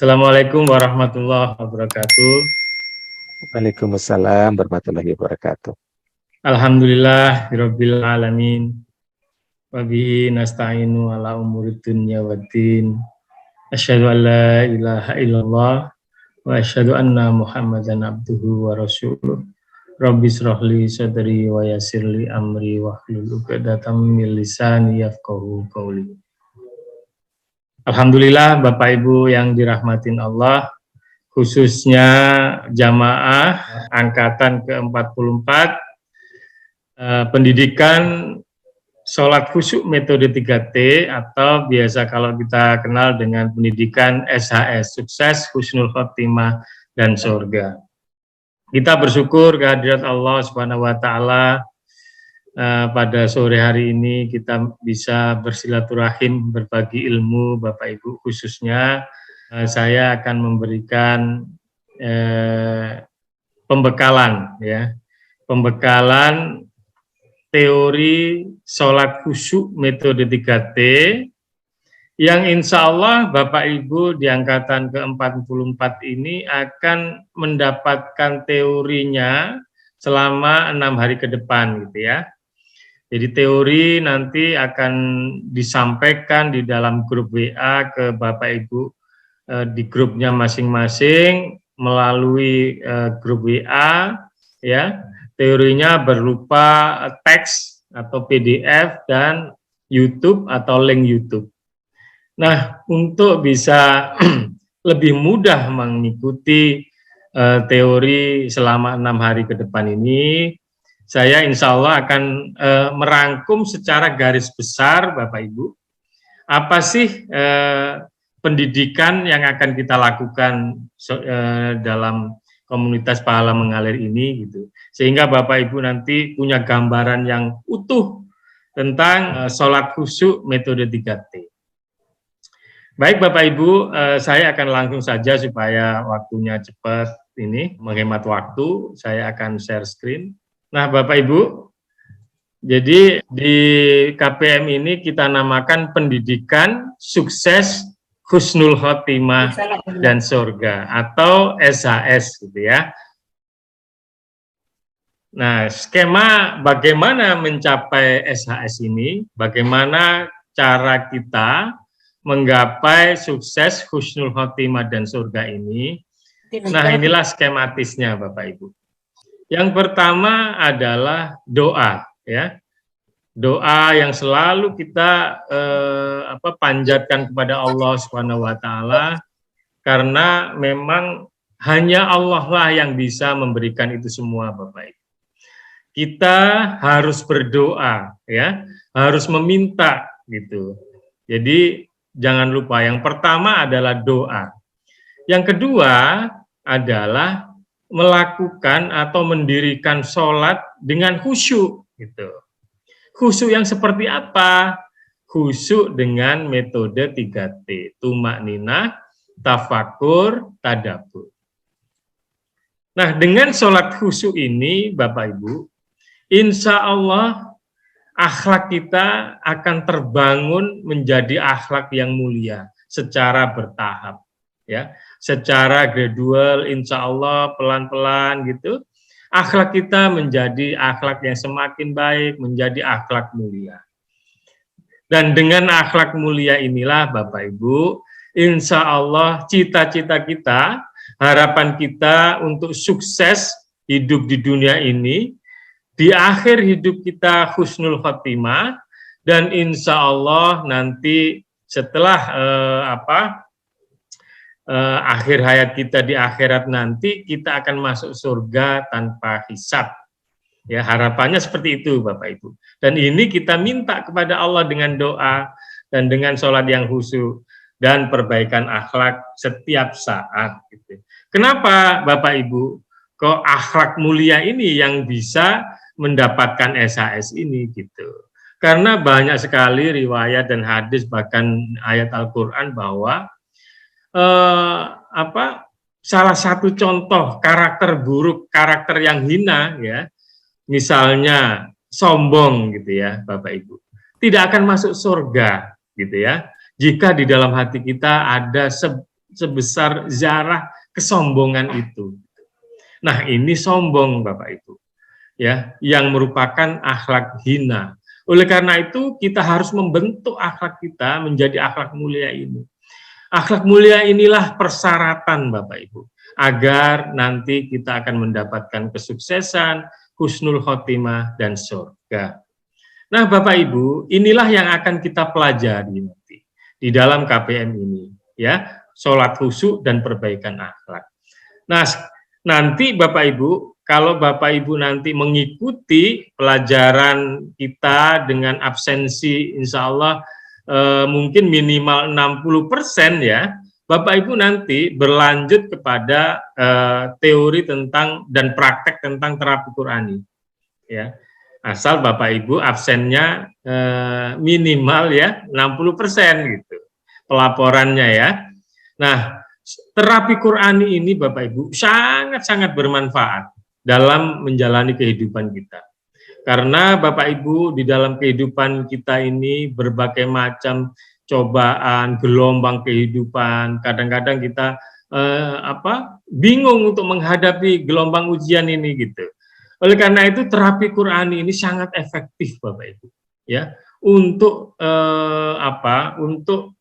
Assalamualaikum warahmatullahi wabarakatuh. Waalaikumsalam warahmatullahi wabarakatuh. Alhamdulillah rabbil alamin. Wa bihi nasta'inu ala umurid dunya waddin. Asyhadu an la ilaha illallah wa asyhadu anna Muhammadan abduhu wa rasuluh. Rabbi shrahli sadri wa yassirli amri wahlul 'uqdatam min lisani yafqahu qawli. Alhamdulillah Bapak Ibu yang dirahmatin Allah, khususnya jamaah angkatan ke-44 pendidikan sholat khusyuk metode 3T atau biasa kalau kita kenal dengan pendidikan SHS, sukses, husnul khotimah, dan surga. Kita bersyukur kehadirat Allah Subhanahu wa Ta'ala. Pada sore hari ini kita bisa bersilaturahim, berbagi ilmu Bapak Ibu, khususnya saya akan memberikan pembekalan teori sholat khusyuk metode 3T yang insya Allah Bapak Ibu di angkatan ke-44 ini akan mendapatkan teorinya selama 6 hari ke depan gitu ya. Jadi teori nanti akan disampaikan di dalam grup WA ke Bapak Ibu di grupnya masing-masing melalui grup WA ya. Teorinya berupa teks atau PDF dan YouTube atau link YouTube. Nah, untuk bisa lebih mudah mengikuti teori selama 6 hari ke depan ini, saya insya Allah akan merangkum secara garis besar Bapak Ibu, apa sih pendidikan yang akan kita lakukan dalam komunitas pahala mengalir ini gitu. Sehingga Bapak Ibu nanti punya gambaran yang utuh tentang sholat khusyuk metode 3T. Baik Bapak Ibu, saya akan langsung saja supaya waktunya cepat ini, menghemat waktu, saya akan share screen. Nah Bapak Ibu, jadi di KPM ini kita namakan pendidikan sukses husnul khotimah dan surga atau SHS gitu ya. Nah skema bagaimana mencapai SHS ini, bagaimana cara kita menggapai sukses husnul khotimah dan surga ini. Nah inilah skematisnya Bapak Ibu. Yang pertama adalah doa, ya, doa yang selalu kita panjatkan kepada Allah Subhanahu Wa Taala, karena memang hanya Allah lah yang bisa memberikan itu semua, Bapak Ibu. Kita harus berdoa, ya, harus meminta gitu. Jadi jangan lupa yang pertama adalah doa. Yang kedua adalah melakukan atau mendirikan sholat dengan khusyuk gitu. Khusyuk yang seperti apa? Khusyuk dengan metode 3T, tumak ninah, tafakur, tadabbur. Nah, dengan sholat khusyuk ini Bapak Ibu, insya Allah akhlak kita akan terbangun menjadi akhlak yang mulia secara bertahap, ya, secara gradual, insya Allah pelan-pelan gitu, akhlak kita menjadi akhlak yang semakin baik, menjadi akhlak mulia. Dan dengan akhlak mulia inilah Bapak Ibu, insya Allah cita-cita kita, harapan kita untuk sukses hidup di dunia ini, di akhir hidup kita husnul khotimah, dan insya Allah nanti setelah akhir hayat kita di akhirat nanti kita akan masuk surga tanpa hisab. Ya, harapannya seperti itu Bapak Ibu. Dan ini kita minta kepada Allah dengan doa dan dengan sholat yang khusyuk dan perbaikan akhlak setiap saat gitu. Kenapa Bapak Ibu kok akhlak mulia ini yang bisa mendapatkan SHS ini gitu? Karena banyak sekali riwayat dan hadis bahkan ayat Al-Qur'an bahwa salah satu contoh karakter buruk, karakter yang hina ya, misalnya sombong gitu ya Bapak Ibu, tidak akan masuk surga gitu ya, jika di dalam hati kita ada sebesar zarah kesombongan itu. Nah, ini sombong Bapak Ibu, ya, yang merupakan akhlak hina. Oleh karena itu kita harus membentuk akhlak kita menjadi akhlak mulia ini. Akhlak mulia inilah persyaratan Bapak Ibu agar nanti kita akan mendapatkan kesuksesan, husnul khotimah dan surga. Nah, Bapak Ibu, inilah yang akan kita pelajari nanti di dalam KPM ini, ya, sholat khusyuk dan perbaikan akhlak. Nah, nanti Bapak Ibu, kalau Bapak Ibu nanti mengikuti pelajaran kita dengan absensi insya Allah mungkin minimal 60% ya, Bapak Ibu nanti berlanjut kepada teori tentang dan praktek tentang terapi Qurani. Ya, asal Bapak Ibu absennya minimal ya 60% gitu pelaporannya ya. Nah, terapi Qurani ini Bapak Ibu sangat-sangat bermanfaat dalam menjalani kehidupan kita. Karena Bapak Ibu di dalam kehidupan kita ini berbagai macam cobaan, gelombang kehidupan. Kadang-kadang kita bingung untuk menghadapi gelombang ujian ini gitu. Oleh karena itu terapi Qurani ini sangat efektif Bapak Ibu, ya, untuk untuk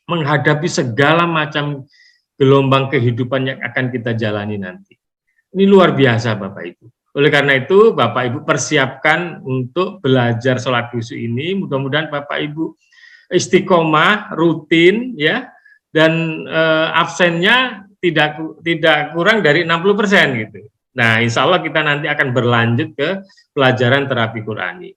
menghadapi segala macam gelombang kehidupan yang akan kita jalani nanti. Ini luar biasa Bapak Ibu. Oleh karena itu Bapak Ibu persiapkan untuk belajar sholat khusyuk ini. Mudah-mudahan Bapak Ibu istiqomah, rutin ya, dan absennya tidak kurang dari 60% gitu. Nah, insya Allah kita nanti akan berlanjut ke pelajaran terapi Qurani.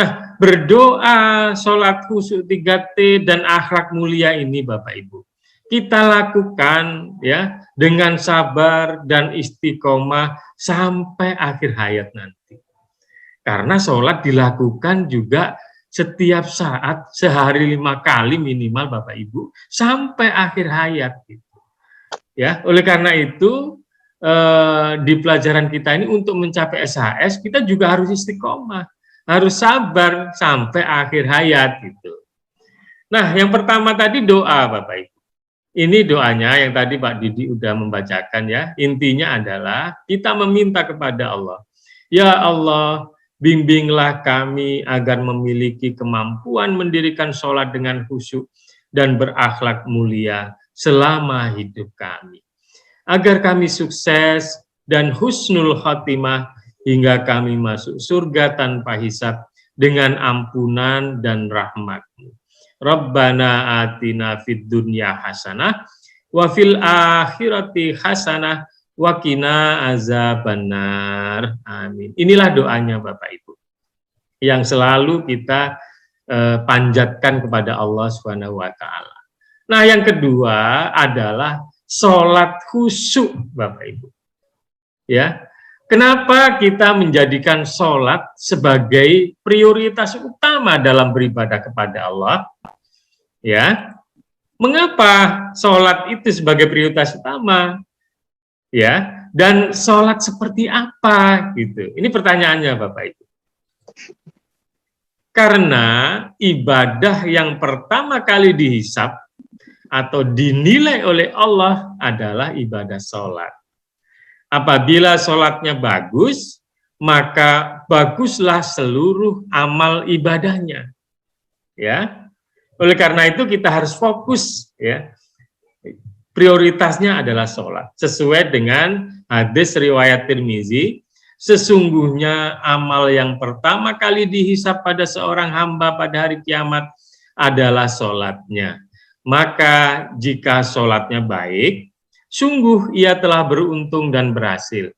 Nah, berdoa, sholat khusyuk 3T dan akhlak mulia ini Bapak Ibu kita lakukan ya dengan sabar dan istiqomah sampai akhir hayat nanti. Karena sholat dilakukan juga setiap saat, sehari 5 kali minimal Bapak Ibu sampai akhir hayat gitu. Ya, oleh karena itu di pelajaran kita ini untuk mencapai SHS kita juga harus istiqomah, harus sabar sampai akhir hayat gitu. Nah, yang pertama tadi doa Bapak Ibu. Ini doanya yang tadi Pak Didi udah membacakan ya. Intinya adalah kita meminta kepada Allah. Ya Allah, bimbinglah kami agar memiliki kemampuan mendirikan sholat dengan khusyuk dan berakhlak mulia selama hidup kami. Agar kami sukses dan husnul khotimah hingga kami masuk surga tanpa hisab dengan ampunan dan rahmat-Mu. Rabbana atina fid dunya hasanah wa fil akhirati hasanah wa qina azabannar. Amin. Inilah doanya Bapak Ibu yang selalu kita panjatkan kepada Allah Subhanahu wa taala. Nah, yang kedua adalah sholat khusyuk Bapak Ibu. Ya. Kenapa kita menjadikan sholat sebagai prioritas utama dalam beribadah kepada Allah? Ya, mengapa sholat itu sebagai prioritas utama? Ya, dan sholat seperti apa? Gitu. Ini pertanyaannya, Bapak Ibu. Karena ibadah yang pertama kali dihisab atau dinilai oleh Allah adalah ibadah sholat. Apabila sholatnya bagus, maka baguslah seluruh amal ibadahnya. Ya, oleh karena itu kita harus fokus. Ya, prioritasnya adalah sholat. Sesuai dengan hadis riwayat Tirmizi, sesungguhnya amal yang pertama kali dihisab pada seorang hamba pada hari kiamat adalah sholatnya. Maka jika sholatnya baik, sungguh ia telah beruntung dan berhasil.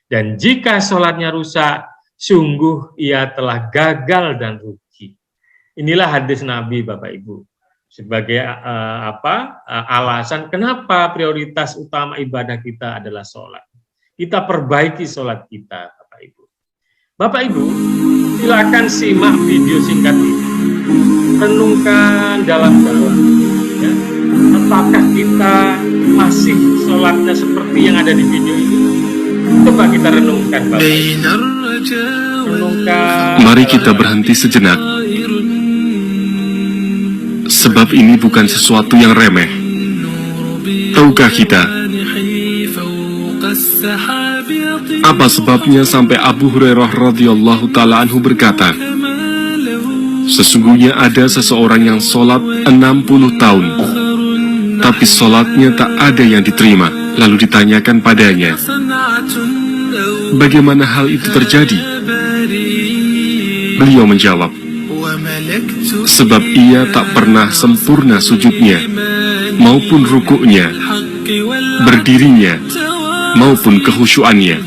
Dan jika sholatnya rusak, sungguh ia telah gagal dan rugi. Inilah hadis Nabi Bapak Ibu. Sebagai alasan kenapa prioritas utama ibadah kita adalah sholat. Kita perbaiki sholat kita Bapak Ibu. Bapak Ibu, silakan simak video singkat ini. Renungkan dalam-dalam. Ya. Apakah kita masih sholatnya seperti yang ada di video ini? Coba kita renungkan Bapak Ibu. Renungkan. Mari kita berhenti sejenak. Sebab ini bukan sesuatu yang remeh, Tahukah kita apa sebabnya sampai Abu Hurairah radhiyallahu ta'ala anhu berkata, sesungguhnya ada seseorang yang sholat 60 tahun, tapi sholatnya tak ada yang diterima. Lalu ditanyakan padanya, bagaimana hal itu terjadi? Beliau menjawab, sebab ia tak pernah sempurna sujudnya, maupun rukuknya, berdirinya, maupun kehusyuannya.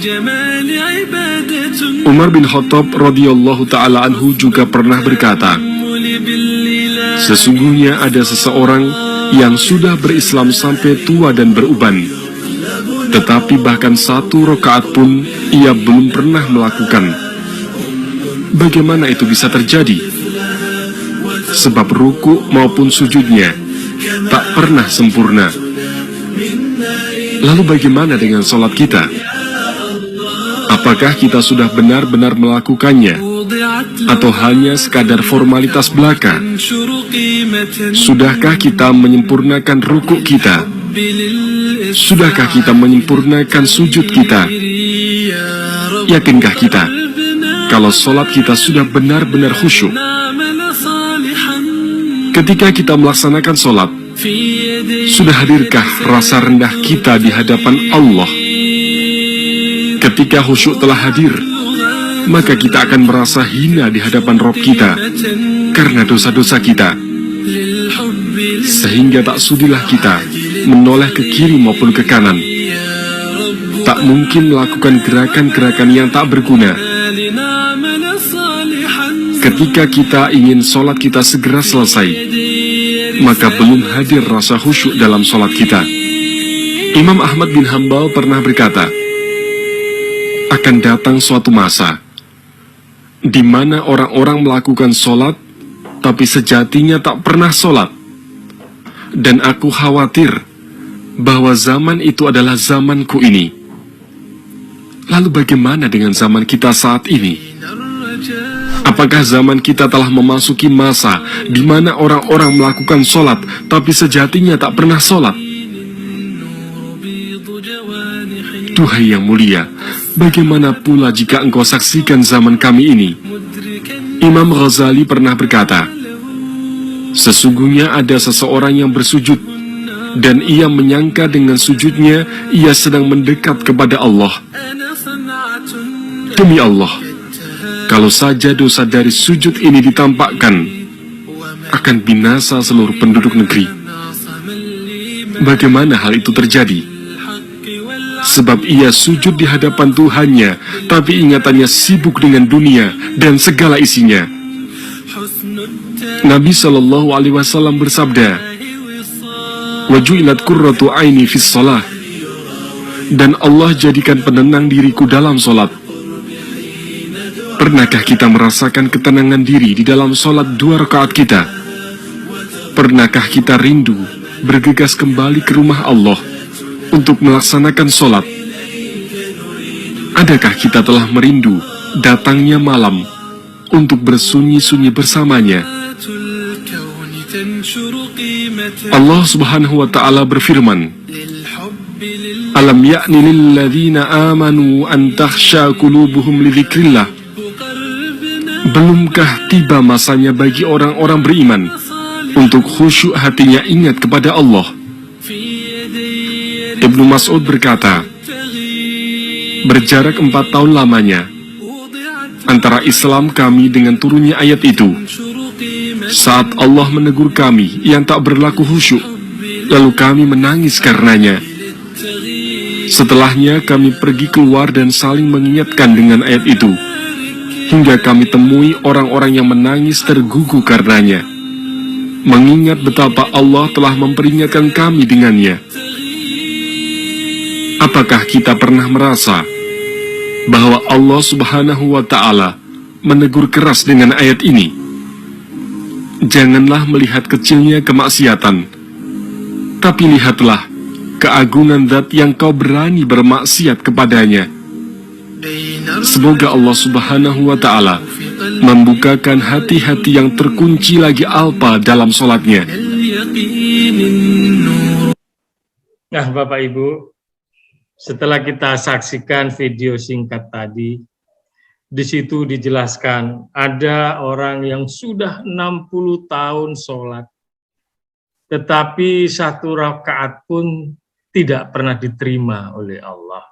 Umar bin Khattab radhiyallahu ta'ala anhu juga pernah berkata, sesungguhnya ada seseorang yang sudah berislam sampai tua dan beruban, tetapi bahkan 1 rakaat pun ia belum pernah melakukan. Bagaimana itu bisa terjadi? Sebab ruku maupun sujudnya tak pernah sempurna. Lalu bagaimana dengan sholat kita? Apakah kita sudah benar-benar melakukannya, atau hanya sekadar formalitas belaka? Sudahkah kita menyempurnakan ruku kita? Sudahkah kita menyempurnakan sujud kita? Yakinkah kita kalau sholat kita sudah benar-benar khusyuk? Ketika kita melaksanakan sholat, sudah hadirkah rasa rendah kita di hadapan Allah? Ketika khusyuk telah hadir, maka kita akan merasa hina di hadapan Rabb kita karena dosa-dosa kita, sehingga tak sudilah kita menoleh ke kiri maupun ke kanan. Tak mungkin melakukan gerakan-gerakan yang tak berguna. Ketika kita ingin sholat kita segera selesai, maka belum hadir rasa khusyuk dalam sholat kita. Imam Ahmad bin Hanbal pernah berkata, akan datang suatu masa di mana orang-orang melakukan sholat, tapi sejatinya tak pernah sholat. Dan aku khawatir bahwa zaman itu adalah zamanku ini. Lalu bagaimana dengan zaman kita saat ini? Apakah zaman kita telah memasuki masa di mana orang-orang melakukan sholat, tapi sejatinya tak pernah sholat? Duhai yang mulia, bagaimana pula jika engkau saksikan zaman kami ini? Imam Ghazali pernah berkata, sesungguhnya ada seseorang yang bersujud, dan ia menyangka dengan sujudnya ia sedang mendekat kepada Allah. Demi Allah, kalau saja dosa dari sujud ini ditampakkan, akan binasa seluruh penduduk negeri. Bagaimana hal itu terjadi? Sebab ia sujud di hadapan Tuhannya, tapi ingatannya sibuk dengan dunia dan segala isinya. Nabi SAW bersabda, "Wajulat qurratu aini fis shalah." Dan Allah jadikan penenang diriku dalam sholat. Pernahkah kita merasakan ketenangan diri di dalam sholat 2 rakaat kita? Pernahkah kita rindu bergegas kembali ke rumah Allah untuk melaksanakan sholat? Adakah kita telah merindu datangnya malam untuk bersunyi-sunyi bersamanya? Allah Subhanahu wa ta'ala berfirman, "Alam ya'ni lilladzina amanu an takhsha qulubuhum li dzikrillah." Belumkah tiba masanya bagi orang-orang beriman untuk khusyuk hatinya ingat kepada Allah? Ibnu Mas'ud berkata, berjarak 4 tahun lamanya antara Islam kami dengan turunnya ayat itu. Saat Allah menegur kami yang tak berlaku khusyuk, lalu kami menangis karenanya. Setelahnya kami pergi keluar dan saling mengingatkan dengan ayat itu, hingga kami temui orang-orang yang menangis tergugu karenanya, mengingat betapa Allah telah memperingatkan kami dengannya. Apakah kita pernah merasa bahwa Allah Subhanahu wa ta'ala menegur keras dengan ayat ini? Janganlah melihat kecilnya kemaksiatan, tapi lihatlah keagungan Zat yang kau berani bermaksiat kepadanya. Semoga Allah Subhanahu wa ta'ala membukakan hati-hati yang terkunci lagi alpa dalam sholatnya. Nah, Bapak Ibu, setelah kita saksikan video singkat tadi, di situ dijelaskan ada orang yang sudah 60 tahun sholat, tetapi satu rakaat pun tidak pernah diterima oleh Allah.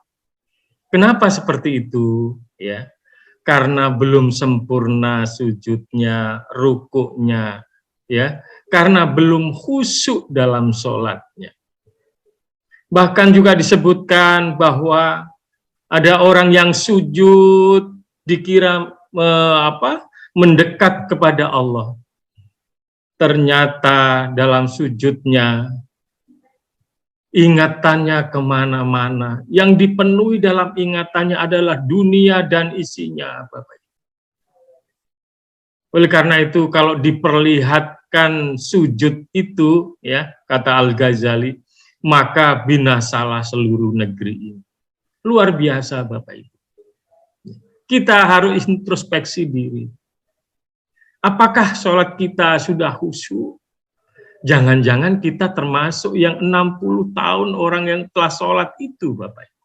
Kenapa seperti itu? Ya, karena belum sempurna sujudnya, rukuknya, ya, karena belum khusyuk dalam sholatnya. Bahkan juga disebutkan bahwa ada orang yang sujud dikira mendekat kepada Allah. Ternyata dalam sujudnya ingatannya kemana-mana. Yang dipenuhi dalam ingatannya adalah dunia dan isinya, Bapak. Oleh karena itu, kalau diperlihatkan sujud itu, ya, kata Al-Ghazali, maka binasalah seluruh negeri ini. Luar biasa, Bapak Ibu. Kita harus introspeksi diri. Apakah sholat kita sudah khusyuk? Jangan-jangan kita termasuk yang 60 tahun orang yang telah sholat itu, Bapak Ibu.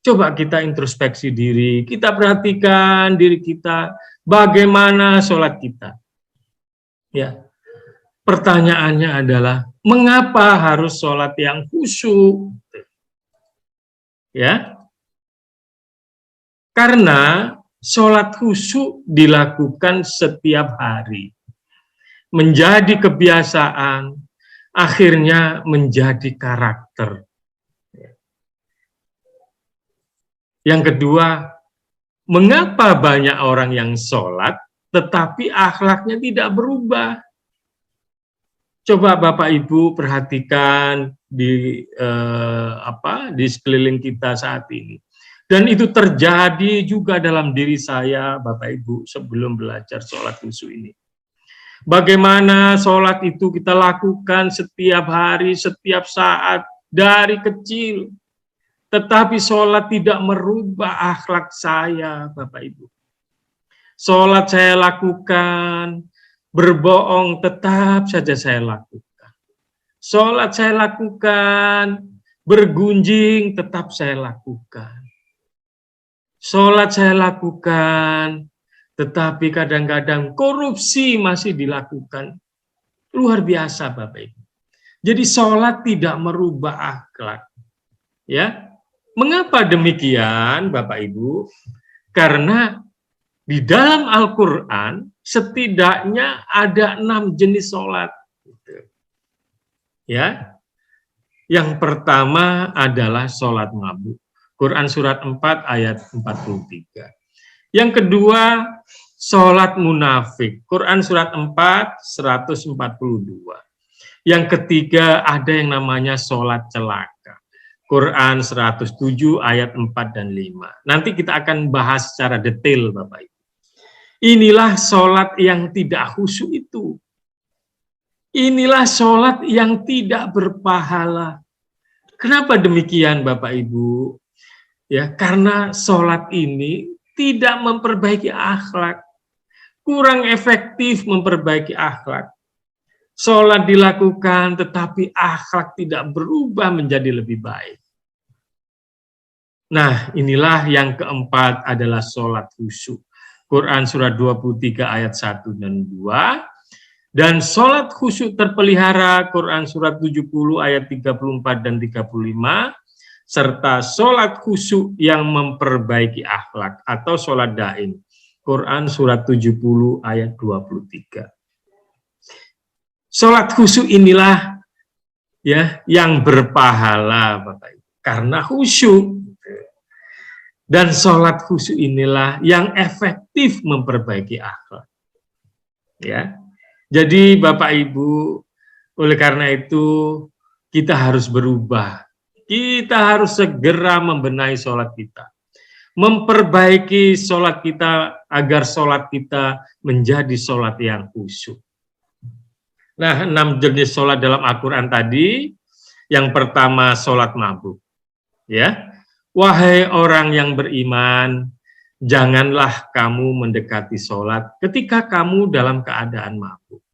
Coba kita introspeksi diri, kita perhatikan diri kita, bagaimana sholat kita. Ya, pertanyaannya adalah, mengapa harus sholat yang khusyuk? Ya, karena sholat khusyuk dilakukan setiap hari. Menjadi kebiasaan, akhirnya menjadi karakter. Yang kedua, mengapa banyak orang yang sholat, tetapi akhlaknya tidak berubah? Coba Bapak Ibu perhatikan di sekeliling kita saat ini. Dan itu terjadi juga dalam diri saya, Bapak Ibu, sebelum belajar sholat khusyuk ini. Bagaimana sholat itu kita lakukan setiap hari, setiap saat, dari kecil. Tetapi sholat tidak merubah akhlak saya, Bapak Ibu. Sholat saya lakukan, berbohong tetap saja saya lakukan. Sholat saya lakukan, bergunjing tetap saya lakukan. Sholat saya lakukan, tetapi kadang-kadang korupsi masih dilakukan. Luar biasa, Bapak Ibu. Jadi sholat tidak merubah akhlak. Ya, mengapa demikian, Bapak Ibu? Karena di dalam Al-Quran setidaknya ada 6 jenis sholat. Ya, yang pertama adalah sholat mabuk. Quran surat 4 ayat 43. Yang kedua, sholat munafik. Quran surat 4, 142. Yang ketiga, ada yang namanya sholat celaka. Quran 107 ayat 4 dan 5. Nanti kita akan bahas secara detail, Bapak Ibu. Inilah sholat yang tidak khusyuk itu. Inilah sholat yang tidak berpahala. Kenapa demikian, Bapak Ibu? Ya, karena sholat ini tidak memperbaiki akhlak, kurang efektif memperbaiki akhlak. Sholat dilakukan, tetapi akhlak tidak berubah menjadi lebih baik. Nah, inilah yang keempat adalah sholat khusyuk. Quran surat 23 ayat 1 dan 2. Dan sholat khusyuk terpelihara, Quran surat 70 ayat 34 dan 35. Serta sholat khusyuk yang memperbaiki akhlak atau sholat daim. Quran surat 70 ayat 23. Sholat khusyuk inilah ya yang berpahala, Bapak Ibu, karena khusyuk. Dan sholat khusyuk inilah yang efektif memperbaiki akhlak. Ya. Jadi Bapak Ibu, oleh karena itu kita harus berubah. Kita harus segera membenahi sholat kita. Memperbaiki sholat kita agar sholat kita menjadi sholat yang khusyuk. Nah, 6 jenis sholat dalam Al-Quran tadi. Yang pertama, sholat mabuk. Ya, wahai orang yang beriman, janganlah kamu mendekati sholat ketika kamu dalam keadaan mabuk.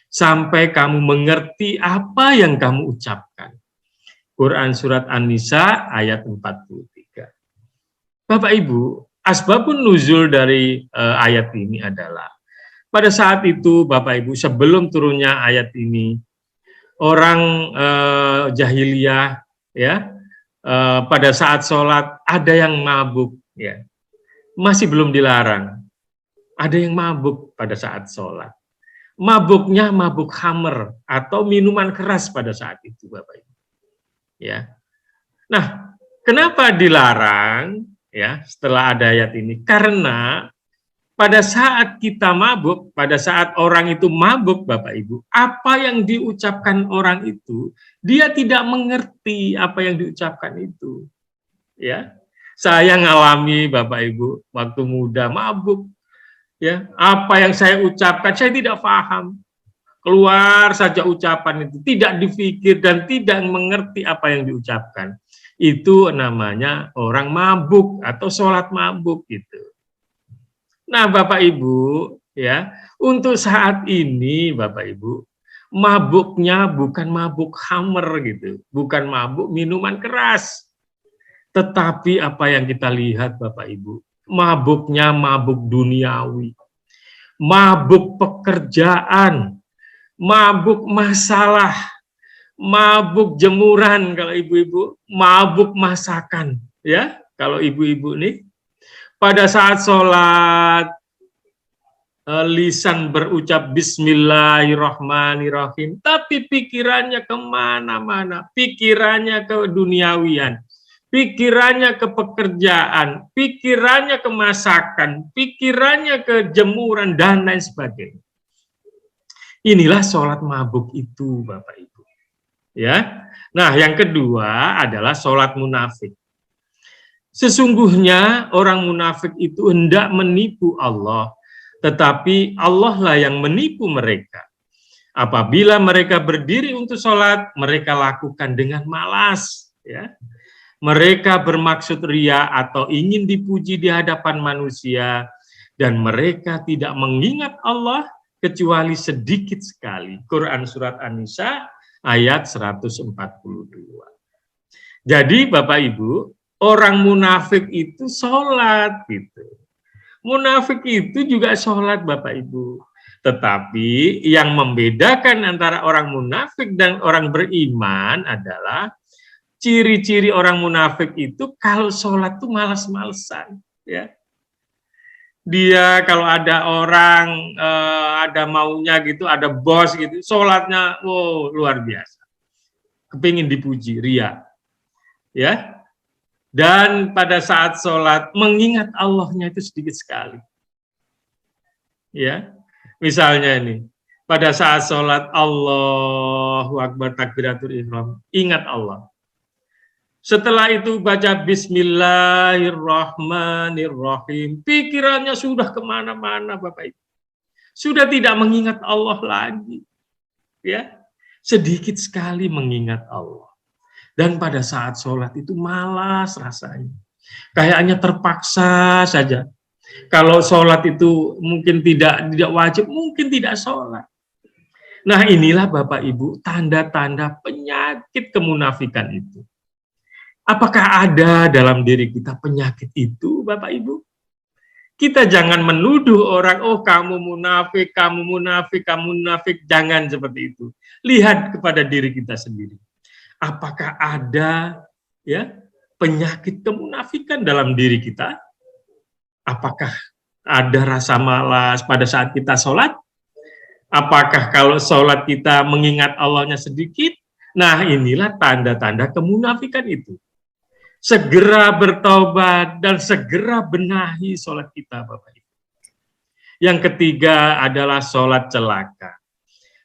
Sampai kamu mengerti apa yang kamu ucapkan. Quran Surat An-Nisa ayat 43. Bapak Ibu, asbabun nuzul dari ayat ini adalah, pada saat itu Bapak Ibu, sebelum turunnya ayat ini, orang jahiliyah ya, pada saat sholat ada yang mabuk ya, masih belum dilarang. Ada yang mabuk pada saat sholat. Mabuknya mabuk khamr atau minuman keras pada saat itu, Bapak Ibu. Ya. Nah, kenapa dilarang ya setelah ada ayat ini? Karena pada saat kita mabuk, pada saat orang itu mabuk, Bapak Ibu, apa yang diucapkan orang itu, dia tidak mengerti apa yang diucapkan itu. Ya. Saya ngalami, Bapak Ibu, waktu muda mabuk. Ya, apa yang saya ucapkan saya tidak paham. Keluar saja ucapan itu, tidak dipikir dan tidak mengerti apa yang diucapkan. Itu namanya orang mabuk atau sholat mabuk gitu. Nah, Bapak Ibu, ya, untuk saat ini Bapak Ibu, mabuknya bukan mabuk khamr gitu, bukan mabuk minuman keras. Tetapi apa yang kita lihat Bapak Ibu, mabuknya mabuk duniawi, mabuk pekerjaan, mabuk masalah, mabuk jemuran kalau ibu-ibu, mabuk masakan, ya kalau ibu-ibu nih pada saat sholat lisan berucap Bismillahirrahmanirrahim, tapi pikirannya kemana-mana, pikirannya ke duniawian, pikirannya ke pekerjaan, pikirannya ke masakan, pikirannya ke jemuran, dan lain sebagainya. Inilah sholat mabuk itu, Bapak Ibu. Ya. Nah, yang kedua adalah sholat munafik. Sesungguhnya orang munafik itu hendak menipu Allah, tetapi Allah lah yang menipu mereka. Apabila mereka berdiri untuk sholat, mereka lakukan dengan malas. Ya. Mereka bermaksud ria atau ingin dipuji di hadapan manusia, dan mereka tidak mengingat Allah kecuali sedikit sekali. Quran Surat An-Nisa ayat 142. Jadi Bapak Ibu, orang munafik itu sholat gitu. Munafik itu juga sholat Bapak Ibu. Tetapi yang membedakan antara orang munafik dan orang beriman adalah ciri-ciri orang munafik itu kalau sholat tuh malas-malesan, ya. Dia kalau ada orang, ada maunya gitu, ada bos gitu, sholatnya, wow, luar biasa. Kepingin dipuji, ria, ya. Dan pada saat sholat mengingat Allahnya itu sedikit sekali, ya. Misalnya ini, pada saat sholat Allahu Akbar takbiratul ihram, ingat Allah. Setelah itu baca Bismillahirrahmanirrahim. Pikirannya sudah kemana-mana Bapak Ibu. Sudah tidak mengingat Allah lagi. Ya, sedikit sekali mengingat Allah. Dan pada saat sholat itu malas rasanya. Kayaknya terpaksa saja. Kalau sholat itu mungkin tidak wajib, mungkin tidak sholat. Nah, inilah Bapak Ibu tanda-tanda penyakit kemunafikan itu. Apakah ada dalam diri kita penyakit itu, Bapak Ibu? Kita jangan menuduh orang, oh kamu munafik, kamu munafik, kamu munafik. Jangan seperti itu. Lihat kepada diri kita sendiri. Apakah ada ya penyakit kemunafikan dalam diri kita? Apakah ada rasa malas pada saat kita sholat? Apakah kalau sholat kita mengingat Allahnya sedikit? Nah, inilah tanda-tanda kemunafikan itu. Segera bertobat dan segera benahi sholat kita, Bapak Ibu. Yang ketiga adalah sholat celaka.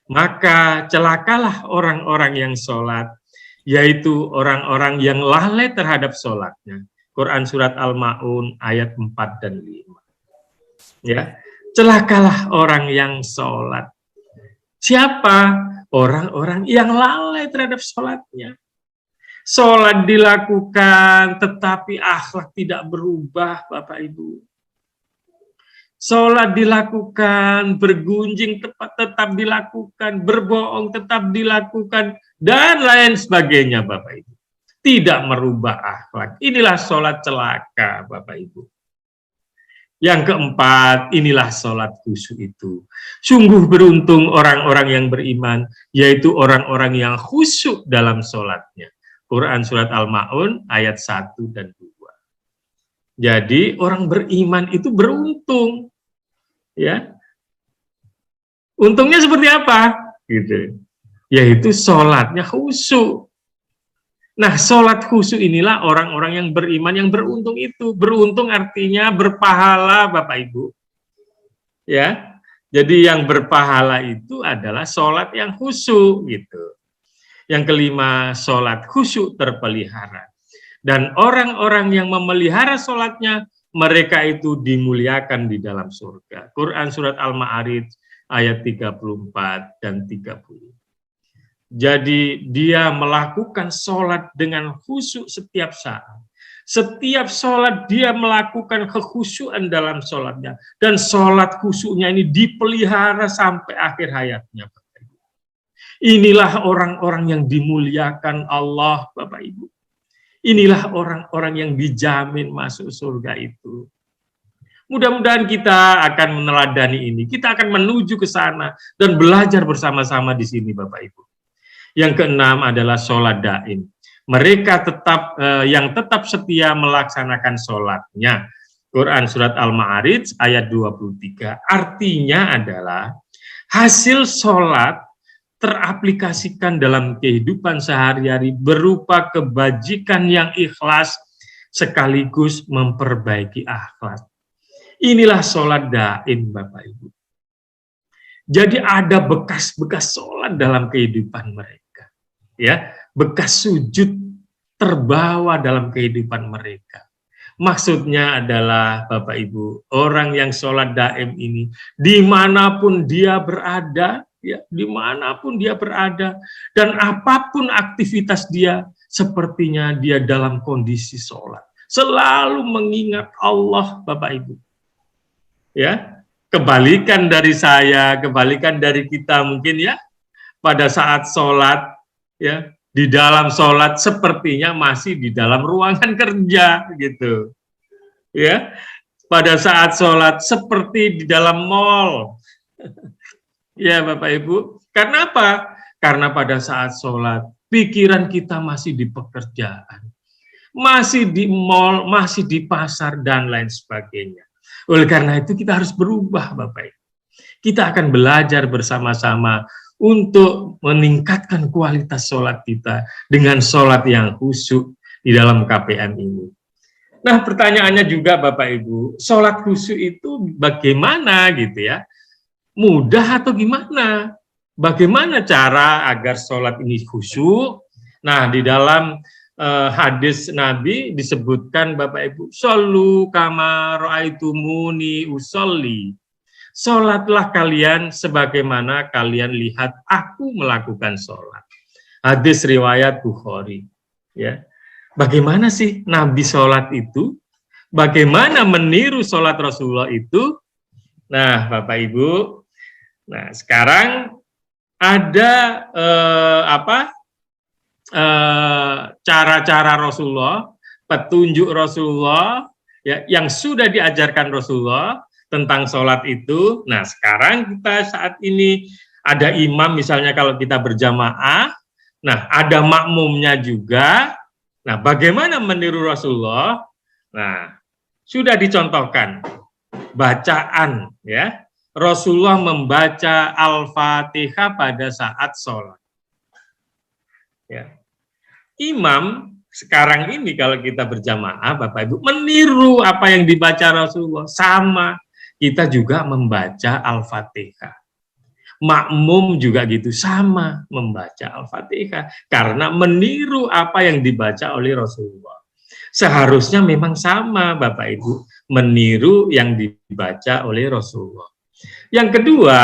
Maka celakalah orang-orang yang sholat, yaitu orang-orang yang lalai terhadap sholatnya. Quran Surat Al-Ma'un ayat 4 dan 5. Ya, celakalah orang yang sholat. Siapa? Orang-orang yang lalai terhadap sholatnya. Sholat dilakukan, tetapi akhlak tidak berubah, Bapak Ibu. Sholat dilakukan, bergunjing tetap dilakukan, berbohong tetap dilakukan, dan lain sebagainya, Bapak Ibu. tidak merubah akhlak. Inilah sholat celaka, Bapak Ibu. Yang keempat, inilah sholat khusyuk itu. Sungguh beruntung orang-orang yang beriman, yaitu orang-orang yang khusyuk dalam sholatnya. Quran Surat Al-Ma'un ayat 1 dan 2. Jadi orang beriman itu beruntung. Ya, untungnya seperti apa? Gitu. Yaitu sholatnya khusyuk. Nah, sholat khusyuk inilah orang-orang yang beriman yang beruntung itu. Beruntung artinya berpahala, Bapak Ibu. Ya, jadi yang berpahala itu adalah sholat yang khusyuk gitu. Yang kelima, sholat khusyuk terpelihara. Dan orang-orang yang memelihara sholatnya, mereka itu dimuliakan di dalam surga. Quran Surat Al-Ma'arij ayat 34 dan 30. Jadi dia melakukan sholat dengan khusyuk setiap saat. Setiap sholat dia melakukan kekhusyuan dalam sholatnya. Dan sholat khusyuknya ini dipelihara sampai akhir hayatnya. Inilah orang-orang yang dimuliakan Allah, Bapak Ibu. Inilah orang-orang yang dijamin masuk surga itu. Mudah-mudahan kita akan meneladani ini. Kita akan menuju ke sana dan belajar bersama-sama di sini, Bapak Ibu. Yang keenam adalah sholat daim. Mereka yang tetap setia melaksanakan sholatnya. Quran Surat Al-Ma'arij ayat 23. Artinya adalah hasil sholat teraplikasikan dalam kehidupan sehari-hari berupa kebajikan yang ikhlas sekaligus memperbaiki akhlak. Inilah sholat daim, Bapak Ibu. Jadi ada bekas-bekas sholat dalam kehidupan mereka. Ya, bekas sujud terbawa dalam kehidupan mereka. Maksudnya adalah, Bapak Ibu, orang yang sholat daim ini, dimanapun dia berada, ya, dimanapun dia berada, dan apapun aktivitas dia, sepertinya dia dalam kondisi sholat. Selalu mengingat Allah, Bapak Ibu. Ya, kebalikan dari saya, kebalikan dari kita mungkin ya, pada saat sholat, ya, di dalam sholat sepertinya masih di dalam ruangan kerja, gitu. Ya, pada saat sholat seperti di dalam mall. Ya, Bapak Ibu, karena apa? Karena pada saat sholat, pikiran kita masih di pekerjaan, masih di mall, masih di pasar, dan lain sebagainya. Oleh karena itu kita harus berubah, Bapak Ibu. Kita akan belajar bersama-sama untuk meningkatkan kualitas sholat kita dengan sholat yang khusyuk di dalam KPM ini. Nah, pertanyaannya juga, Bapak Ibu, sholat khusyuk itu bagaimana gitu ya? Mudah atau gimana? Bagaimana cara agar sholat ini khusyuk? Nah, di dalam hadis Nabi disebutkan, Bapak Ibu, shollu kama ra'aitumuni usolli. Sholatlah kalian sebagaimana kalian lihat aku melakukan sholat. Hadis riwayat Bukhari. Ya, bagaimana sih Nabi sholat itu? Bagaimana meniru sholat Rasulullah itu? Nah, Bapak Ibu, nah sekarang ada cara-cara Rasulullah, petunjuk Rasulullah ya, yang sudah diajarkan Rasulullah tentang sholat itu. Nah, sekarang kita saat ini ada imam misalnya kalau kita berjamaah, nah ada makmumnya juga. Nah, bagaimana meniru Rasulullah? Nah, sudah dicontohkan bacaan ya. Rasulullah membaca Al-Fatihah pada saat sholat. Ya. Imam sekarang ini kalau kita berjamaah, Bapak Ibu, meniru apa yang dibaca Rasulullah. Sama, kita juga membaca Al-Fatihah. Makmum juga gitu, sama membaca Al-Fatihah. Karena meniru apa yang dibaca oleh Rasulullah. Seharusnya memang sama, Bapak Ibu, meniru yang dibaca oleh Rasulullah. Yang kedua,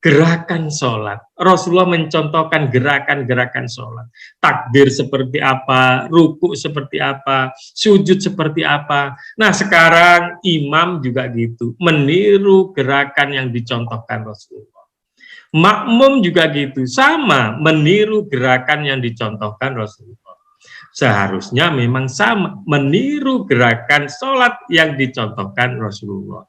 gerakan sholat. Rasulullah mencontohkan gerakan-gerakan sholat. Takbir seperti apa, ruku seperti apa, sujud seperti apa. Nah, sekarang imam juga gitu, meniru gerakan yang dicontohkan Rasulullah. Makmum juga gitu, sama, meniru gerakan yang dicontohkan Rasulullah. seharusnya memang sama, meniru gerakan sholat yang dicontohkan Rasulullah.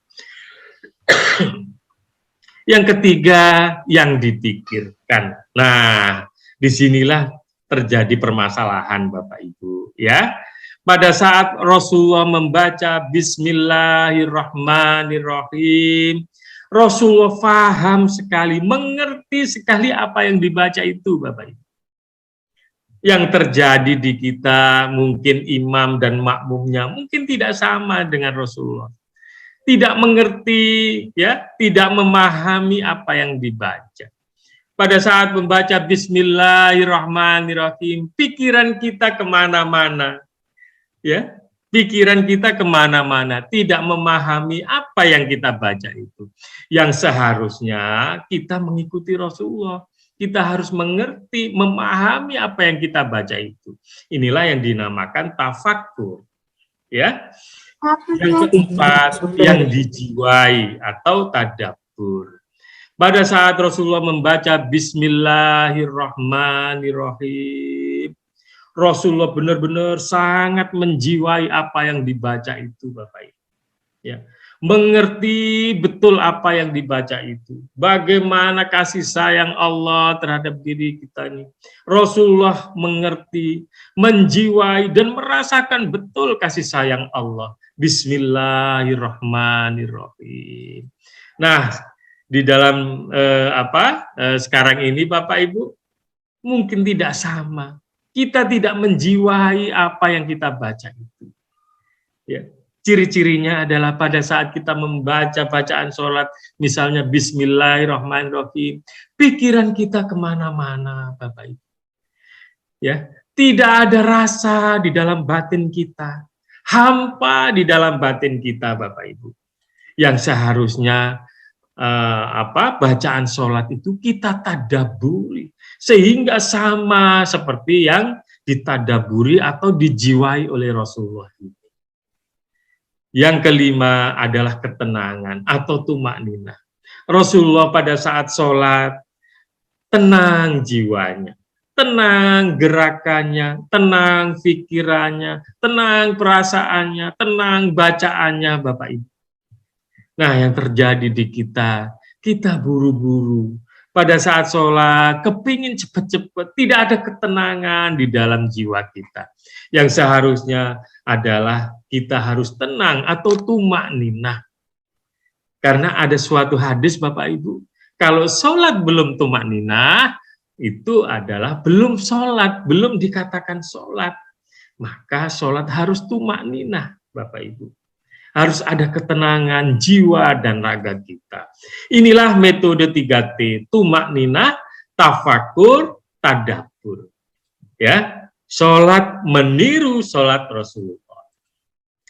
Yang ketiga, yang dipikirkan. Nah, disinilah terjadi permasalahan Bapak Ibu, ya. Pada saat Rasulullah membaca Bismillahirrahmanirrahim, Rasulullah paham sekali, mengerti sekali apa yang dibaca itu Bapak Ibu. Yang terjadi di kita, mungkin imam dan makmumnya mungkin tidak sama dengan Rasulullah. Tidak mengerti, ya, tidak memahami apa yang dibaca. Pada saat membaca Bismillahirrahmanirrahim, pikiran kita kemana-mana, ya, pikiran kita kemana-mana, tidak memahami apa yang kita baca itu. Yang seharusnya kita mengikuti Rasulullah, kita harus mengerti, memahami apa yang kita baca itu. Inilah yang dinamakan tafakkur, ya. Yang keempat, yang dijiwai atau tadabbur. Pada saat Rasulullah membaca Bismillahirrahmanirrahim, Rasulullah benar-benar sangat menjiwai apa yang dibaca itu, Bapak Ibu. Ya, mengerti betul apa yang dibaca itu. Bagaimana kasih sayang Allah terhadap diri kita ini. Rasulullah mengerti, menjiwai dan merasakan betul kasih sayang Allah. Bismillahirrahmanirrahim. Nah, di dalam sekarang ini Bapak Ibu mungkin tidak sama. Kita tidak menjiwai apa yang kita baca itu. Ya, ciri-cirinya adalah pada saat kita membaca bacaan sholat, misalnya Bismillahirrahmanirrahim, pikiran kita kemana-mana, Bapak Ibu. Ya, tidak ada rasa di dalam batin kita. Hampa di dalam batin kita, Bapak Ibu. Yang seharusnya bacaan sholat itu kita tadaburi sehingga sama seperti yang ditadaburi atau dijiwai oleh Rasulullah. Yang kelima adalah ketenangan atau tumakninah. Rasulullah pada saat sholat tenang jiwanya, tenang gerakannya, tenang pikirannya, tenang perasaannya, tenang bacaannya, Bapak Ibu. Nah, yang terjadi di kita buru-buru. Pada saat sholat, kepingin cepat-cepat, tidak ada ketenangan di dalam jiwa kita. Yang seharusnya adalah kita harus tenang atau tumakninah. Karena ada suatu hadis, Bapak Ibu, kalau sholat belum tumakninah, itu adalah belum sholat, belum dikatakan sholat. Maka sholat harus tumakninah, Bapak Ibu. Harus ada ketenangan jiwa dan raga kita. Inilah metode 3T, tumakninah, tafakur, tadabbur. Ya, sholat meniru sholat Rasulullah.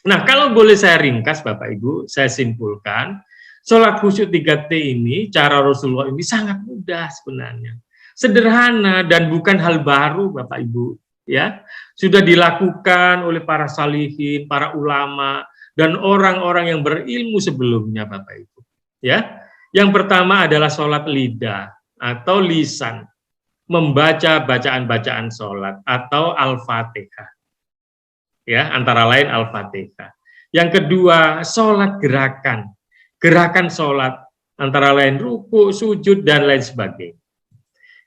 Nah, kalau boleh saya ringkas, Bapak Ibu, saya simpulkan, sholat khusyuk 3T ini, cara Rasulullah ini sangat mudah sebenarnya. Sederhana dan bukan hal baru, Bapak Ibu. Ya, sudah dilakukan oleh para salihin, para ulama, dan orang-orang yang berilmu sebelumnya, Bapak Ibu. Ya, yang pertama adalah sholat lidah atau lisan, membaca bacaan-bacaan sholat atau Al-Fatihah. Ya, antara lain Al-Fatihah. Yang kedua, sholat gerakan, gerakan sholat, antara lain ruku, sujud dan lain sebagainya.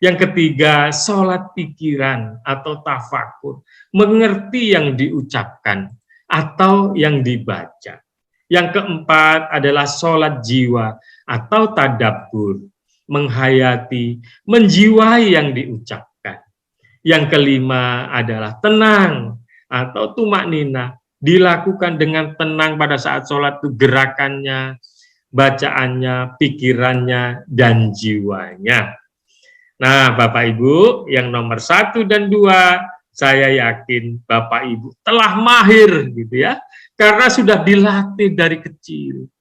Yang ketiga, sholat pikiran atau tafakur, mengerti yang diucapkan atau yang dibaca. Yang keempat adalah sholat jiwa atau tadabbur, menghayati, menjiwai yang diucapkan. Yang kelima adalah tenang atau tumakninah, dilakukan dengan tenang pada saat sholat itu gerakannya, bacaannya, pikirannya, dan jiwanya. Nah, Bapak Ibu, yang nomor 1 dan 2, saya yakin Bapak Ibu telah mahir gitu ya, karena sudah dilatih dari kecil.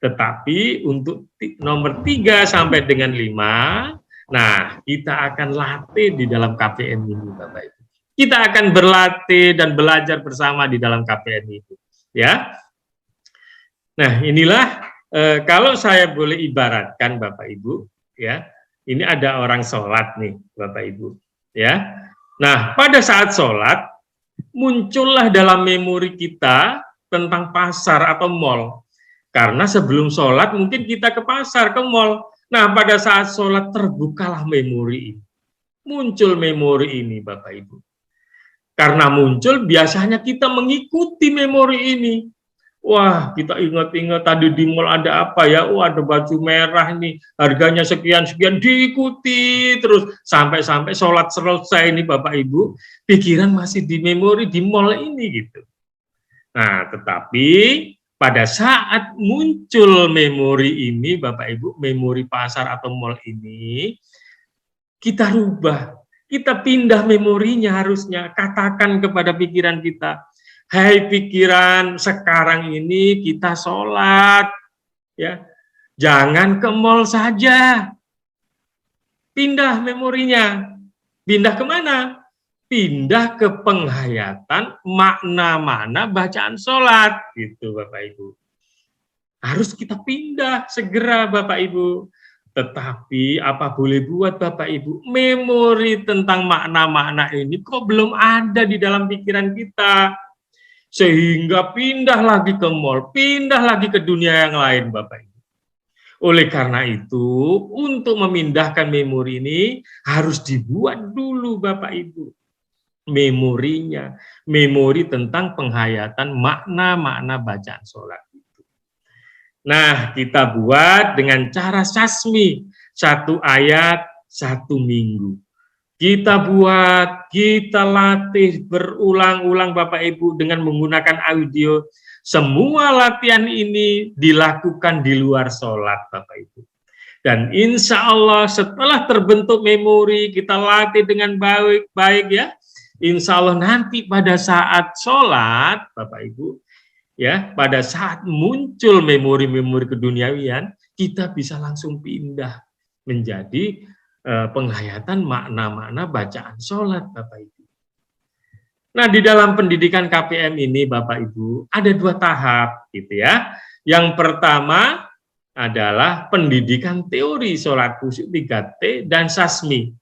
Tetapi untuk nomor 3 sampai dengan 5, nah kita akan latih di dalam KPM ini, Bapak Ibu. Kita akan berlatih dan belajar bersama di dalam KPM itu, ya. Nah, inilah kalau saya boleh ibaratkan, Bapak Ibu, ya, ini ada orang sholat nih, Bapak Ibu, ya. Nah, pada saat sholat, muncullah dalam memori kita tentang pasar atau mall. Karena sebelum sholat mungkin kita ke pasar, ke mall. Nah, pada saat sholat terbukalah memori ini. Muncul memori ini, Bapak Ibu. Karena muncul, biasanya kita mengikuti memori ini. Wah, kita ingat-ingat tadi di mall ada apa ya? Oh, ada baju merah nih, harganya sekian-sekian, diikuti terus sampai sholat selesai nih Bapak Ibu, pikiran masih di memori di mall ini gitu. Nah, tetapi pada saat muncul memori ini Bapak Ibu, memori pasar atau mall ini, kita rubah, kita pindah memorinya harusnya, katakan kepada pikiran kita, hai pikiran, sekarang ini kita sholat, ya, jangan ke mall saja. Pindah memorinya. Pindah kemana? Pindah ke penghayatan makna-makna bacaan sholat, gitu Bapak Ibu. Harus kita pindah segera Bapak Ibu. Tetapi apa boleh buat Bapak Ibu, memori tentang makna-makna ini kok belum ada di dalam pikiran kita. Sehingga pindah lagi ke mall, pindah lagi ke dunia yang lain Bapak Ibu. Oleh karena itu, untuk memindahkan memori ini harus dibuat dulu Bapak Ibu. Memorinya, memori tentang penghayatan makna-makna bacaan sholat. Nah, kita buat dengan cara sasmi, 1 ayat, 1 minggu. Kita buat, kita latih berulang-ulang Bapak Ibu dengan menggunakan audio. Semua latihan ini dilakukan di luar sholat Bapak Ibu. Dan insya Allah setelah terbentuk memori, kita latih dengan baik ya. Insya Allah nanti pada saat sholat Bapak Ibu, ya, pada saat muncul memori-memori keduniawian, kita bisa langsung pindah menjadi penghayatan makna-makna bacaan sholat, Bapak Ibu. Nah, di dalam pendidikan KPM ini, Bapak Ibu, ada 2 tahap, gitu ya. Yang pertama adalah pendidikan teori sholat khusyuk 3T dan sasmi.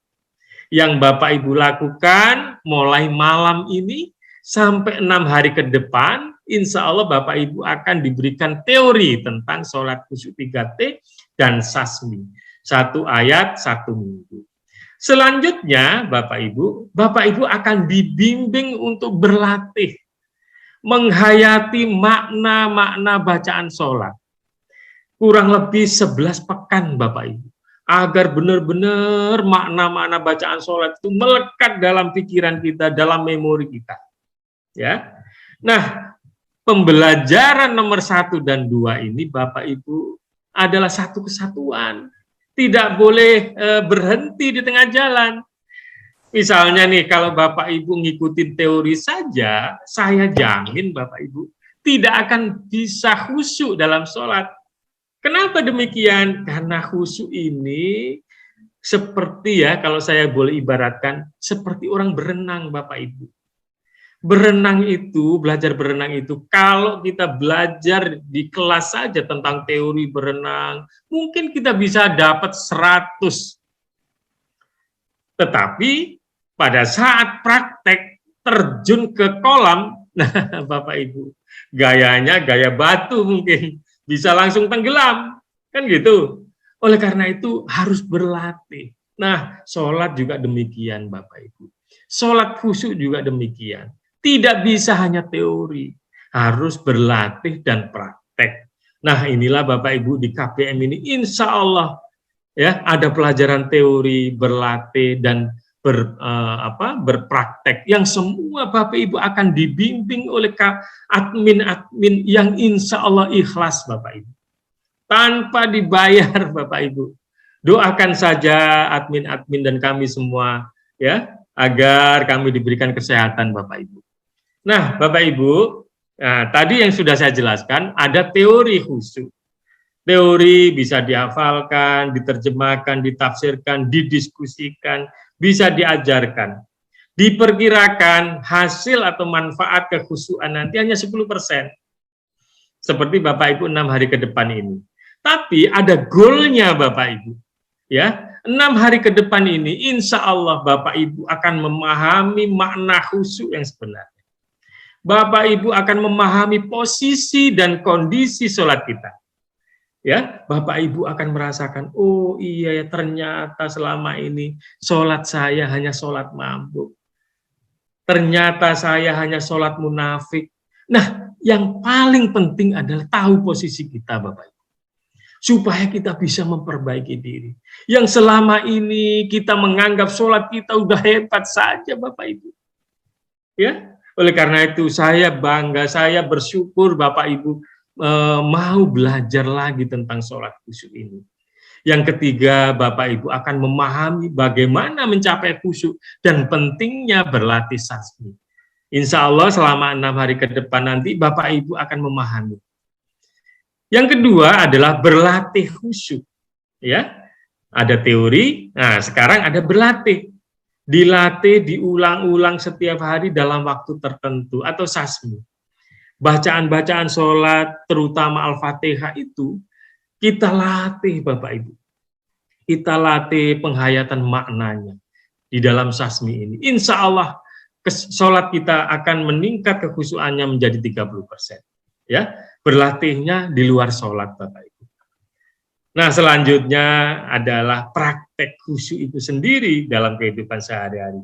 Yang Bapak Ibu lakukan mulai malam ini sampai 6 hari ke depan, insya Allah Bapak Ibu akan diberikan teori tentang sholat khusyuk 3T dan sasmi. 1 ayat, 1 minggu. Selanjutnya, Bapak Ibu akan dibimbing untuk berlatih, menghayati makna-makna bacaan sholat. Kurang lebih 11 pekan, Bapak Ibu. Agar benar-benar makna-makna bacaan sholat itu melekat dalam pikiran kita, dalam memori kita. Ya. Nah, pembelajaran nomor 1 dan 2 ini, Bapak Ibu, adalah satu kesatuan. Tidak boleh berhenti di tengah jalan. Misalnya nih, kalau Bapak Ibu ngikutin teori saja, saya jamin Bapak Ibu tidak akan bisa khusyuk dalam sholat. Kenapa demikian? Karena khusyuk ini seperti ya, kalau saya boleh ibaratkan, seperti orang berenang Bapak Ibu. Berenang itu, belajar berenang itu, kalau kita belajar di kelas saja tentang teori berenang, mungkin kita bisa dapat 100. Tetapi pada saat praktek terjun ke kolam, nah Bapak Ibu, gayanya gaya batu mungkin, bisa langsung tenggelam, kan gitu. Oleh karena itu harus berlatih. Nah, sholat juga demikian Bapak Ibu. Sholat khusyuk juga demikian. Tidak bisa hanya teori, harus berlatih dan praktek. Nah, inilah Bapak Ibu di KPM ini, insya Allah ya ada pelajaran teori, berlatih dan berpraktek yang semua Bapak Ibu akan dibimbing oleh admin-admin yang insya Allah ikhlas Bapak Ibu, tanpa dibayar Bapak Ibu. Doakan saja admin-admin dan kami semua ya agar kami diberikan kesehatan Bapak Ibu. Nah, Bapak Ibu, tadi yang sudah saya jelaskan, ada teori khusyuk. Teori bisa dihafalkan, diterjemahkan, ditafsirkan, didiskusikan, bisa diajarkan. Diperkirakan hasil atau manfaat kekhusyukan nanti hanya 10%. Seperti Bapak Ibu 6 hari ke depan ini. Tapi ada goalnya Bapak Ibu. Ya, 6 hari ke depan ini, insya Allah Bapak Ibu akan memahami makna khusyuk yang sebenarnya. Bapak Ibu akan memahami posisi dan kondisi sholat kita. Ya, Bapak Ibu akan merasakan, oh iya ya, ternyata selama ini sholat saya hanya sholat mabuk. Ternyata saya hanya sholat munafik. Nah, yang paling penting adalah tahu posisi kita, Bapak Ibu, supaya kita bisa memperbaiki diri. Yang selama ini kita menganggap sholat kita udah hebat saja, Bapak Ibu. Ya, oleh karena itu saya bangga, saya bersyukur Bapak Ibu mau belajar lagi tentang sholat khusyuk ini. Yang ketiga, Bapak Ibu akan memahami bagaimana mencapai khusyuk dan pentingnya berlatih sasmi. Insya Allah selama 6 hari ke depan nanti Bapak Ibu akan memahami. Yang kedua adalah berlatih khusyuk. Ya, ada teori. Nah, sekarang ada berlatih. Dilatih, diulang-ulang setiap hari dalam waktu tertentu atau sasmi. Bacaan-bacaan sholat, terutama Al-Fatihah itu, kita latih Bapak Ibu. Kita latih penghayatan maknanya di dalam sasmi ini. Insya Allah sholat kita akan meningkat kekhusyuannya menjadi 30%. Ya, berlatihnya di luar sholat Bapak Ibu. Nah, selanjutnya adalah praktek khusyuk itu sendiri dalam kehidupan sehari-hari.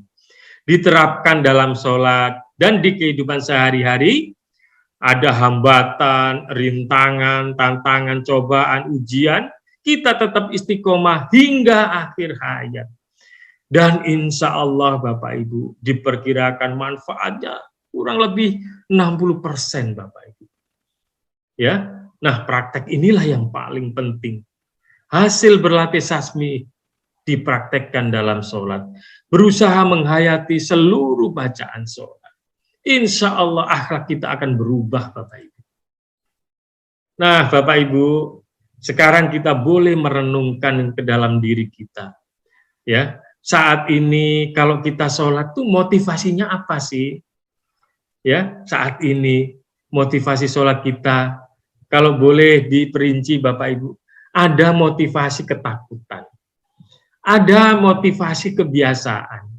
Diterapkan dalam sholat dan di kehidupan sehari-hari. Ada hambatan, rintangan, tantangan, cobaan, ujian, kita tetap istiqomah hingga akhir hayat. Dan insya Allah Bapak Ibu, diperkirakan manfaatnya kurang lebih 60% Bapak Ibu. Ya, nah praktek inilah yang paling penting. Hasil berlatih sasmi dipraktekkan dalam sholat. Berusaha menghayati seluruh bacaan sholat. Insya Allah akhlak kita akan berubah Bapak Ibu. Nah Bapak Ibu, sekarang kita boleh merenungkan ke dalam diri kita. Ya, saat ini kalau kita sholat tuh motivasinya apa sih? Ya, saat ini motivasi sholat kita, kalau boleh diperinci Bapak Ibu, ada motivasi ketakutan, ada motivasi kebiasaan,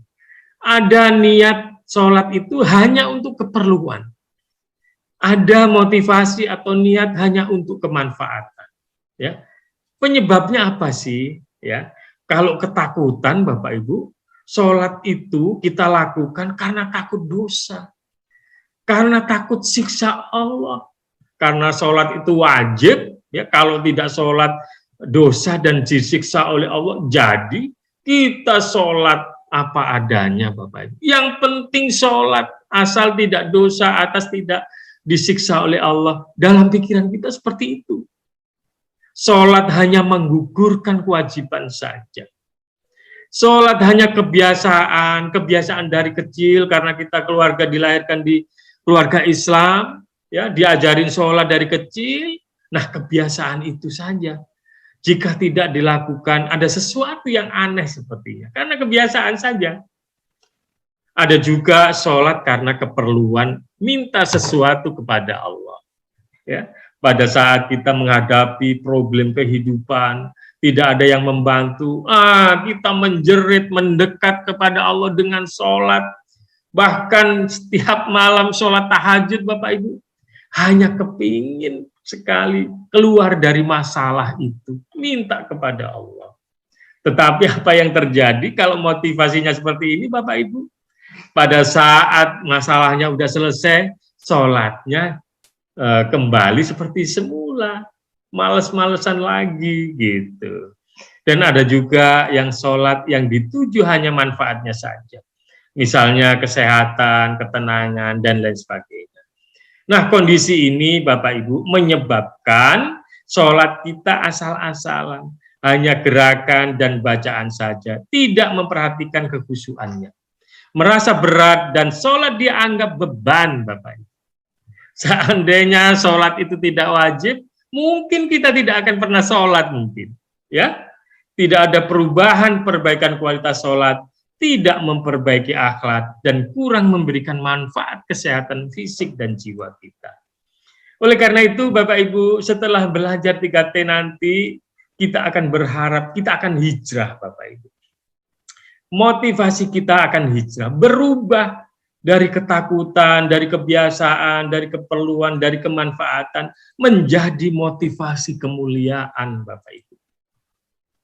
ada niat sholat itu hanya untuk keperluan. Ada motivasi atau niat hanya untuk kemanfaatan. Ya, penyebabnya apa sih? Ya, kalau ketakutan, Bapak Ibu, sholat itu kita lakukan karena takut dosa, karena takut siksa Allah. Karena sholat itu wajib, ya, kalau tidak sholat dosa dan disiksa oleh Allah. Jadi kita sholat apa adanya Bapak Ibu. Yang penting sholat, asal tidak dosa, atas tidak disiksa oleh Allah. Dalam pikiran kita seperti itu. Sholat hanya menggugurkan kewajiban saja. Sholat hanya kebiasaan dari kecil karena kita keluarga dilahirkan di keluarga Islam, ya, diajarin sholat dari kecil. Nah, kebiasaan itu saja. Jika tidak dilakukan, ada sesuatu yang aneh sepertinya. Karena kebiasaan saja. Ada juga sholat karena keperluan, minta sesuatu kepada Allah. Ya, pada saat kita menghadapi problem kehidupan, tidak ada yang membantu, kita menjerit, mendekat kepada Allah dengan sholat. Bahkan setiap malam sholat tahajud Bapak Ibu. Hanya kepingin sekali keluar dari masalah itu, minta kepada Allah. Tetapi apa yang terjadi kalau motivasinya seperti ini Bapak Ibu? Pada saat masalahnya udah selesai, sholatnya kembali seperti semula, males-malesan lagi gitu. Dan ada juga yang sholat yang dituju hanya manfaatnya saja. Misalnya kesehatan, ketenangan, dan lain sebagainya. Nah, kondisi ini Bapak Ibu menyebabkan sholat kita asal-asalan, hanya gerakan dan bacaan saja, tidak memperhatikan kekhusyuannya. Merasa berat dan sholat dianggap beban Bapak Ibu. Seandainya sholat itu tidak wajib, mungkin kita tidak akan pernah sholat mungkin. Ya, tidak ada perubahan perbaikan kualitas sholat, tidak memperbaiki akhlak, dan kurang memberikan manfaat kesehatan fisik dan jiwa kita. Oleh karena itu, Bapak Ibu, setelah belajar 3T nanti, kita akan berharap, kita akan hijrah, Bapak Ibu. Motivasi kita akan hijrah, berubah dari ketakutan, dari kebiasaan, dari keperluan, dari kemanfaatan menjadi motivasi kemuliaan, Bapak Ibu.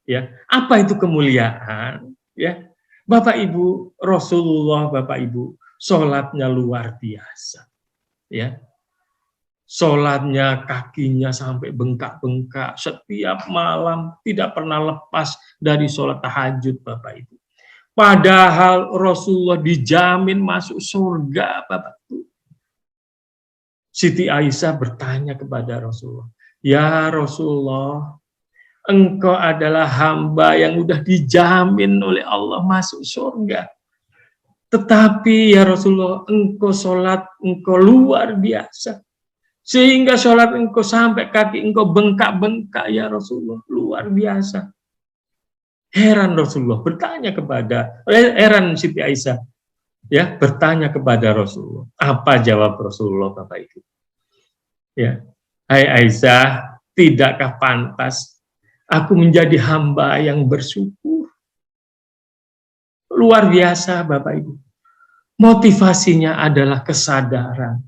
Ya, apa itu kemuliaan? Ya, Bapak Ibu, Rasulullah, Bapak Ibu, sholatnya luar biasa. Ya, sholatnya kakinya sampai bengkak-bengkak setiap malam, tidak pernah lepas dari sholat tahajud, Bapak Ibu. Padahal Rasulullah dijamin masuk surga, Bapak Ibu. Siti Aisyah bertanya kepada Rasulullah, ya Rasulullah, Engkau adalah hamba yang udah dijamin oleh Allah masuk surga. Tetapi ya Rasulullah, Engkau sholat, Engkau luar biasa. Sehingga sholat Engkau sampai kaki Engkau bengkak-bengkak ya Rasulullah, luar biasa. Heran Rasulullah bertanya heran Siti Aisyah, ya bertanya kepada Rasulullah. Apa jawab Rasulullah, Bapak Ibu? Ya, hai Aisyah, tidakkah pantas aku menjadi hamba yang bersyukur? Luar biasa, Bapak Ibu. Motivasinya adalah kesadaran,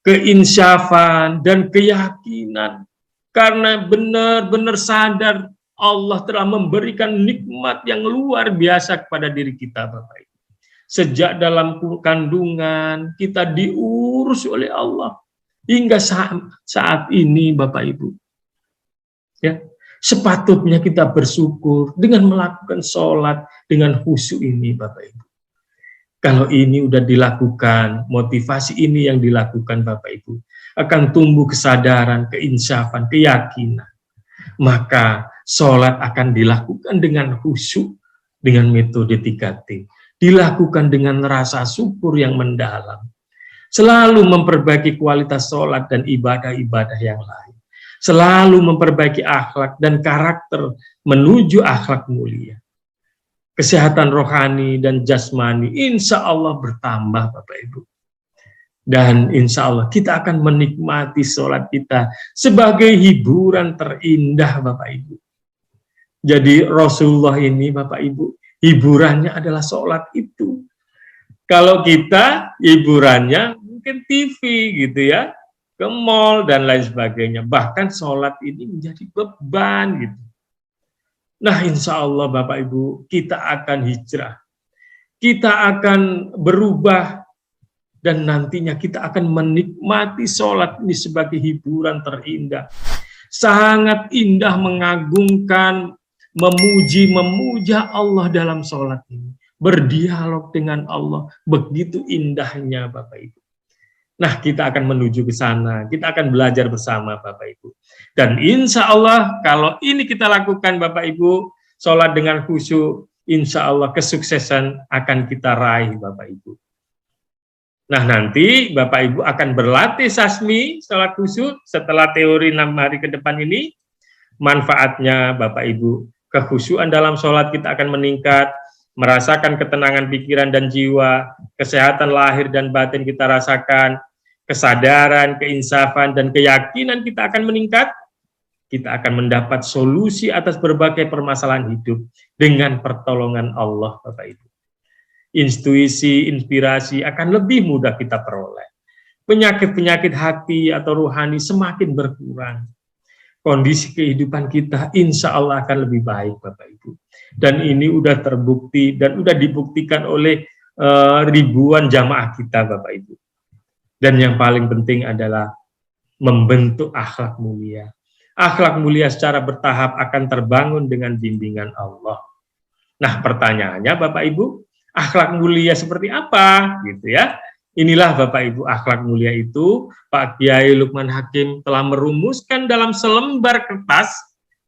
keinsyafan, dan keyakinan. Karena benar-benar sadar Allah telah memberikan nikmat yang luar biasa kepada diri kita, Bapak Ibu. Sejak dalam kandungan, kita diurus oleh Allah. Hingga saat ini, Bapak Ibu. Ya, sepatutnya kita bersyukur dengan melakukan sholat dengan khusyuk ini, Bapak Ibu. Kalau ini udah dilakukan, motivasi ini yang dilakukan, Bapak Ibu, akan tumbuh kesadaran, keinsyafan, keyakinan. Maka sholat akan dilakukan dengan khusyuk, dengan metode 3T. Dilakukan dengan rasa syukur yang mendalam. Selalu memperbaiki kualitas sholat dan ibadah-ibadah yang lain. Selalu memperbaiki akhlak dan karakter menuju akhlak mulia. Kesehatan rohani dan jasmani insya Allah bertambah, Bapak Ibu. Dan insya Allah kita akan menikmati sholat kita sebagai hiburan terindah, Bapak Ibu. Jadi Rasulullah ini, Bapak Ibu, hiburannya adalah sholat itu. Kalau kita hiburannya mungkin TV gitu ya, ke mall dan lain sebagainya. Bahkan sholat ini menjadi beban gitu. Nah insya Allah Bapak Ibu, kita akan hijrah. Kita akan berubah. Dan nantinya kita akan menikmati sholat ini sebagai hiburan terindah. Sangat indah, mengagungkan, memuja Allah dalam sholat ini. Berdialog dengan Allah, begitu indahnya Bapak Ibu. Nah kita akan menuju ke sana, kita akan belajar bersama Bapak Ibu. Dan insya Allah kalau ini kita lakukan Bapak Ibu, sholat dengan khusyuk, insya Allah kesuksesan akan kita raih Bapak Ibu. Nah nanti Bapak Ibu akan berlatih sasmi sholat khusyuk setelah teori 6 hari ke depan ini. Manfaatnya Bapak Ibu, kekhusyuan dalam sholat kita akan meningkat, merasakan ketenangan pikiran dan jiwa, kesehatan lahir dan batin kita rasakan, kesadaran, keinsafan, dan keyakinan kita akan meningkat. Kita akan mendapat solusi atas berbagai permasalahan hidup dengan pertolongan Allah, Bapak Ibu. Intuisi, inspirasi akan lebih mudah kita peroleh. Penyakit-penyakit hati atau rohani semakin berkurang. Kondisi kehidupan kita insya Allah akan lebih baik, Bapak Ibu. Dan ini udah terbukti dan udah dibuktikan oleh ribuan jamaah kita, Bapak Ibu. Dan yang paling penting adalah membentuk akhlak mulia. Akhlak mulia secara bertahap akan terbangun dengan bimbingan Allah. Nah, pertanyaannya Bapak Ibu, akhlak mulia seperti apa? Gitu ya. Inilah Bapak Ibu akhlak mulia itu Pak Kiai Lukman Hakim telah merumuskan dalam selembar kertas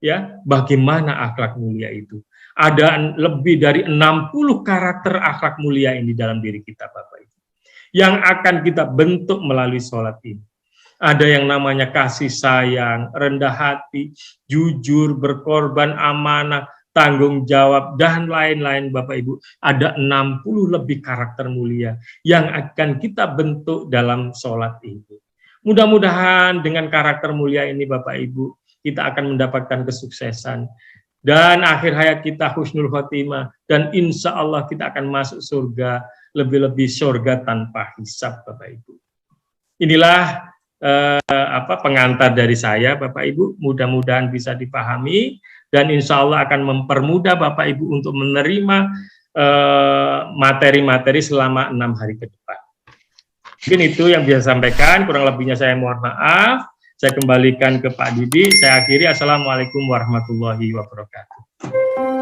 ya, bagaimana akhlak mulia itu. Ada lebih dari 60 karakter akhlak mulia ini dalam diri kita Bapak Ibu. Yang akan kita bentuk melalui sholat ini. Ada yang namanya kasih sayang, rendah hati, jujur, berkorban, amanah, tanggung jawab, dan lain-lain Bapak Ibu. Ada 60 lebih karakter mulia yang akan kita bentuk dalam sholat ini. Mudah-mudahan dengan karakter mulia ini Bapak Ibu, kita akan mendapatkan kesuksesan. Dan akhir hayat kita husnul khotimah. Dan insya Allah kita akan masuk surga lebih-lebih surga tanpa hisab, Bapak Ibu. Inilah pengantar dari saya, Bapak Ibu. Mudah-mudahan bisa dipahami dan insya Allah akan mempermudah Bapak Ibu untuk menerima materi-materi selama 6 hari ke depan. Mungkin itu yang bisa saya sampaikan, kurang lebihnya saya mohon maaf. Saya kembalikan ke Pak Didi. Saya akhiri, Assalamualaikum warahmatullahi wabarakatuh.